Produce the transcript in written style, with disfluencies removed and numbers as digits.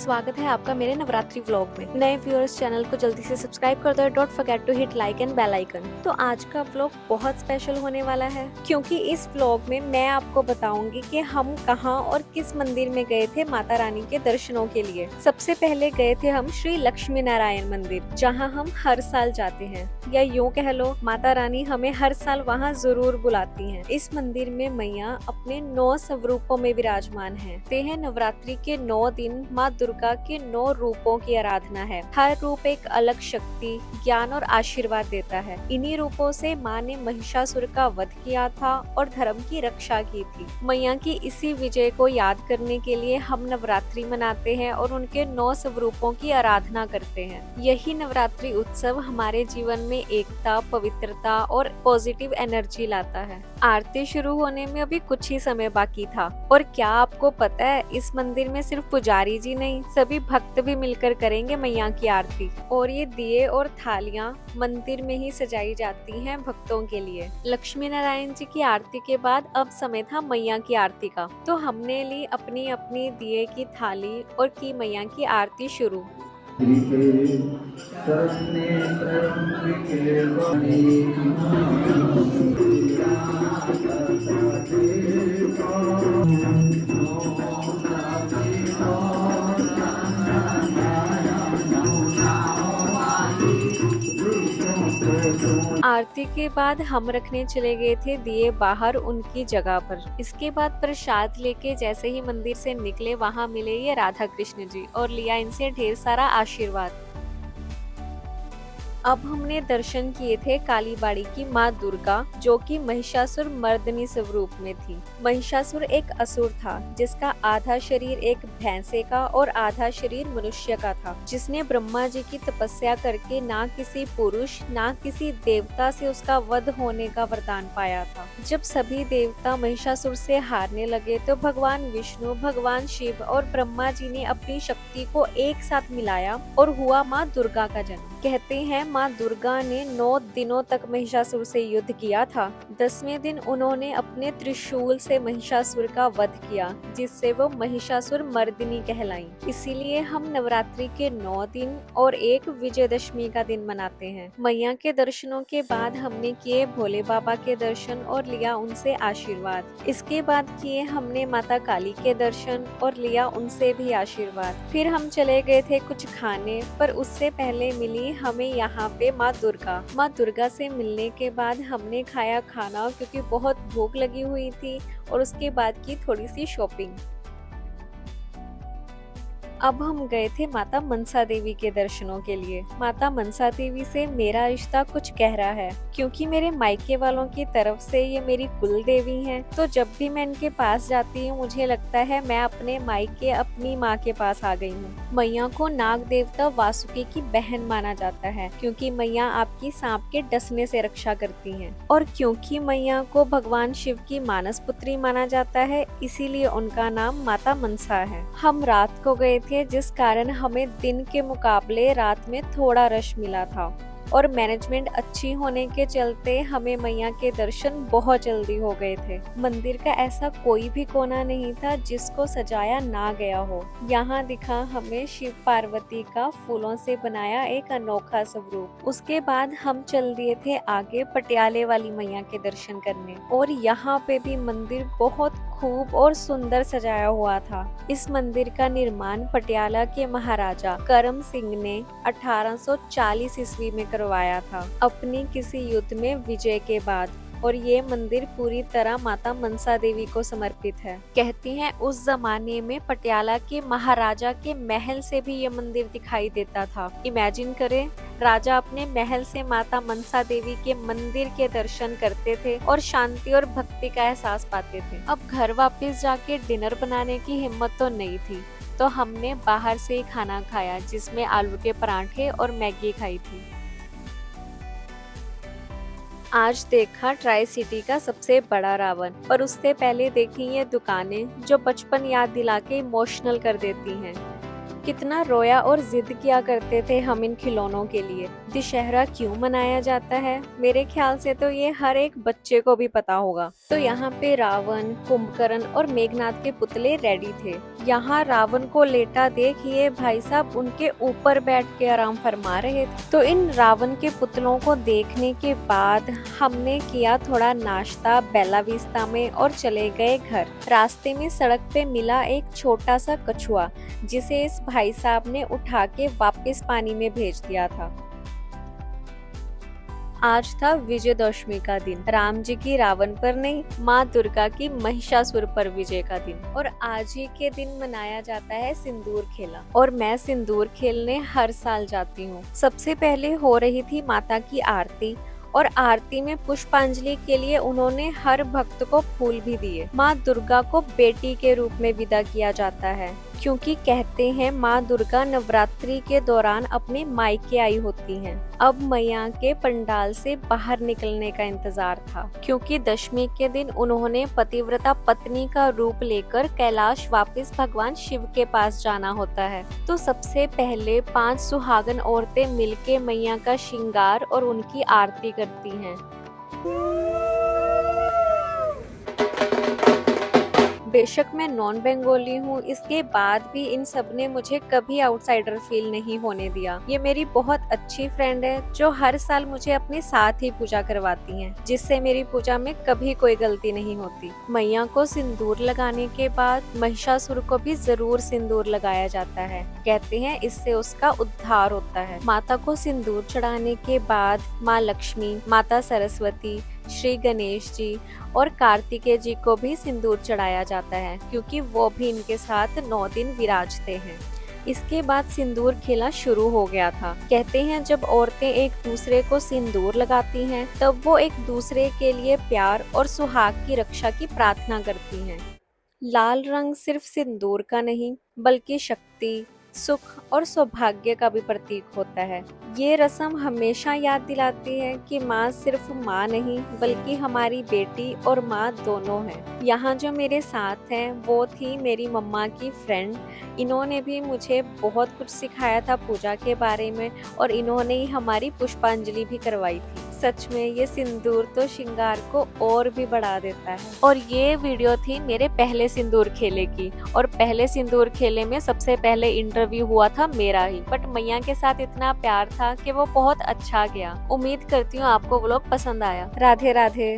स्वागत है आपका मेरे नवरात्रि व्लॉग में। नए व्यूअर्स चैनल को जल्दी से सब्सक्राइब कर दो। Don't forget to hit like and bell icon. तो आज का व्लॉग बहुत स्पेशल होने वाला है क्योंकि इस व्लॉग में मैं आपको बताऊंगी कि हम कहां और किस मंदिर में गए थे माता रानी के दर्शनों के लिए। सबसे पहले गए थे हम श्री लक्ष्मी नारायण मंदिर, जहां हम हर साल जाते हैं, या यूँ कह लो माता रानी हमें हर साल वहां जरूर बुलाती हैं। इस मंदिर में मैया अपने 9 स्वरूपों में विराजमान है। ते हैं नवरात्रि के 9 दिन माँ दुर्गा के 9 रूपों की आराधना है। हर रूप एक अलग शक्ति, ज्ञान और आशीर्वाद देता है। इन्हीं रूपों से माँ ने महिषासुर का वध किया था और धर्म की रक्षा की थी। मैया की इसी विजय को याद करने के लिए हम नवरात्रि मनाते हैं और उनके 9 स्वरूपों की आराधना करते हैं। यही नवरात्रि उत्सव हमारे जीवन में एकता, पवित्रता और पॉजिटिव एनर्जी लाता है। आरती शुरू होने में अभी कुछ ही समय बाकी था और क्या आपको पता है, इस मंदिर में सिर्फ पुजारी जी नहीं, सभी भक्त भी मिलकर करेंगे मैया की आरती। और ये दिए और थालियां मंदिर में ही सजाई जाती हैं भक्तों के लिए। लक्ष्मी नारायण जी की आरती के बाद अब समय था मैया की आरती का, तो हमने ली अपनी अपनी दिए की थाली और की मैया की आरती शुरू। आरती के बाद हम रखने चले गए थे दिए बाहर उनकी जगह पर। इसके बाद प्रसाद लेके जैसे ही मंदिर से निकले, वहां मिले ये राधा कृष्ण जी और लिया इनसे ढेर सारा आशीर्वाद। अब हमने दर्शन किए थे कालीबाड़ी की माँ दुर्गा, जो कि महिषासुर मर्दनी स्वरूप में थी। महिषासुर एक असुर था जिसका आधा शरीर एक भैंसे का और आधा शरीर मनुष्य का था, जिसने ब्रह्मा जी की तपस्या करके ना किसी पुरुष ना किसी देवता से उसका वध होने का वरदान पाया था। जब सभी देवता महिषासुर से हारने लगे तो भगवान विष्णु, भगवान शिव और ब्रह्मा जी ने अपनी शक्ति को एक साथ मिलाया और हुआ माँ दुर्गा का जन्म। कहते हैं माँ दुर्गा ने 9 दिनों तक महिषासुर से युद्ध किया था। 10वें दिन उन्होंने अपने त्रिशूल से महिषासुर का वध किया, जिससे वो महिषासुर मर्दिनी कहलाई। इसीलिए हम नवरात्रि के 9 दिन और एक विजयदशमी का दिन मनाते हैं। मैया के दर्शनों के बाद हमने किए भोले बाबा के दर्शन और लिया उनसे आशीर्वाद। इसके बाद किए हमने माता काली के दर्शन और लिया उनसे भी आशीर्वाद। फिर हम चले गए थे कुछ खाने, पर उससे पहले मिली हमें यहाँ पे माँ दुर्गा से मिलने के बाद हमने खाया खाना, क्योंकि बहुत भूख लगी हुई थी, और उसके बाद की थोड़ी सी शॉपिंग। अब हम गए थे माता मनसा देवी के दर्शनों के लिए। माता मनसा देवी से मेरा रिश्ता कुछ गहरा है, क्योंकि मेरे मायके वालों की तरफ से ये मेरी कुल देवी हैं। तो जब भी मैं इनके पास जाती हूँ, मुझे लगता है मैं अपने मायके अपनी माँ के पास आ गई हूँ। मैया को नाग देवता वासुकी की बहन माना जाता है, क्योंकि मैया आपकी सांप के डसने से रक्षा करती हैं। और क्योंकि मैया को भगवान शिव की मानस पुत्री माना जाता है, इसीलिए उनका नाम माता मनसा है। हम रात को गए थे, जिस कारण हमें दिन के मुकाबले रात में थोड़ा रश मिला था, और मैनेजमेंट अच्छी होने के चलते हमें मैया के दर्शन बहुत जल्दी हो गए थे। मंदिर का ऐसा कोई भी कोना नहीं था जिसको सजाया ना गया हो। यहाँ दिखा हमें शिव पार्वती का फूलों से बनाया एक अनोखा स्वरूप। उसके बाद हम चल दिए थे आगे पटियाले वाली मैया के दर्शन करने, और यहाँ पे भी मंदिर बहुत खूब और सुंदर सजाया हुआ था। इस मंदिर का निर्माण पटियाला के महाराजा करम सिंह ने 1840 ईस्वी में करवाया था, अपनी किसी युद्ध में विजय के बाद। और ये मंदिर पूरी तरह माता मनसा देवी को समर्पित है। कहती हैं उस जमाने में पटियाला के महाराजा के महल से भी ये मंदिर दिखाई देता था। इमेजिन करें, राजा अपने महल से माता मनसा देवी के मंदिर के दर्शन करते थे और शांति और भक्ति का एहसास पाते थे। अब घर वापस जाके डिनर बनाने की हिम्मत तो नहीं थी, तो हमने बाहर से ही खाना खाया, जिसमें आलू के पराठे और मैगी खाई थी। आज देखा ट्राई सिटी का सबसे बड़ा रावण, पर उससे पहले देखी ये दुकानें जो बचपन याद दिला के इमोशनल कर देती हैं। कितना रोया और जिद किया करते थे हम इन खिलौनों के लिए। दशहरा क्यों मनाया जाता है? मेरे ख्याल से तो ये हर एक बच्चे को भी पता होगा। तो यहाँ पे रावण, कुंभकर्ण और मेघनाथ के पुतले रेडी थे। यहाँ रावण को लेटा देख ये भाई साहब उनके ऊपर बैठ के आराम फरमा रहे थे। तो इन रावण के पुतलों को देखने के बाद हमने किया थोड़ा नाश्ता बेला विस्ता में और चले गए घर। रास्ते में सड़क पे मिला एक छोटा सा कछुआ, जिसे इस भाई साहब ने उठा के वापस पानी में भेज दिया था। आज था विजयदशमी का दिन, राम जी की रावण पर नहीं, माँ दुर्गा की महिषासुर पर विजय का दिन। और आज ही के दिन मनाया जाता है सिंदूर खेला। और मैं सिंदूर खेलने हर साल जाती हूँ। सबसे पहले हो रही थी माता की आरती, और आरती में पुष्पांजलि के लिए उन्होंने हर भक्त को फूल भी दिए। माँ दुर्गा को बेटी के रूप में विदा किया जाता है, क्योंकि कहते हैं माँ दुर्गा नवरात्रि के दौरान अपने मायके आई होती हैं। अब मैया के पंडाल से बाहर निकलने का इंतजार था, क्योंकि दशमी के दिन उन्होंने पतिव्रता पत्नी का रूप लेकर कैलाश वापस भगवान शिव के पास जाना होता है। तो सबसे पहले 5 सुहागन औरतें मिलके मैया का श्रृंगार और उनकी आरती करती हैं। बेशक मैं नॉन बंगाली हूँ, इसके बाद भी इन सब ने मुझे कभी आउटसाइडर फील नहीं होने दिया। ये मेरी बहुत अच्छी फ्रेंड है, जो हर साल मुझे अपने साथ ही पूजा करवाती हैं, जिससे मेरी पूजा में कभी कोई गलती नहीं होती। मैया को सिंदूर लगाने के बाद महिषासुर को भी जरूर सिंदूर लगाया जाता है। कहते हैं इससे उसका उद्धार होता है। माता को सिंदूर चढ़ाने के बाद माँ लक्ष्मी, माता सरस्वती, श्री गणेश जी और कार्तिकेय जी को भी सिंदूर चढ़ाया जाता है, क्योंकि वो भी इनके साथ 9 दिन विराजते हैं। इसके बाद सिंदूर खेला शुरू हो गया था। कहते हैं जब औरतें एक दूसरे को सिंदूर लगाती हैं, तब वो एक दूसरे के लिए प्यार और सुहाग की रक्षा की प्रार्थना करती हैं। लाल रंग सिर्फ सिंदूर का नहीं, बल्कि शक्ति, सुख और सौभाग्य का भी प्रतीक होता है। ये रस्म हमेशा याद दिलाती है कि माँ सिर्फ माँ नहीं, बल्कि हमारी बेटी और माँ दोनों हैं। यहाँ जो मेरे साथ हैं वो थी मेरी मम्मा की फ्रेंड। इन्होंने भी मुझे बहुत कुछ सिखाया था पूजा के बारे में, और इन्होंने ही हमारी पुष्पांजलि भी करवाई थी। सच में ये सिंदूर तो श्रृंगार को और भी बढ़ा देता है। और ये वीडियो थी मेरे पहले सिंदूर खेले की, और पहले सिंदूर खेले में सबसे पहले इंटरव्यू हुआ था मेरा ही, बट मैया के साथ इतना प्यार था कि वो बहुत अच्छा गया। उम्मीद करती हूँ आपको व्लॉग पसंद आया। राधे राधे।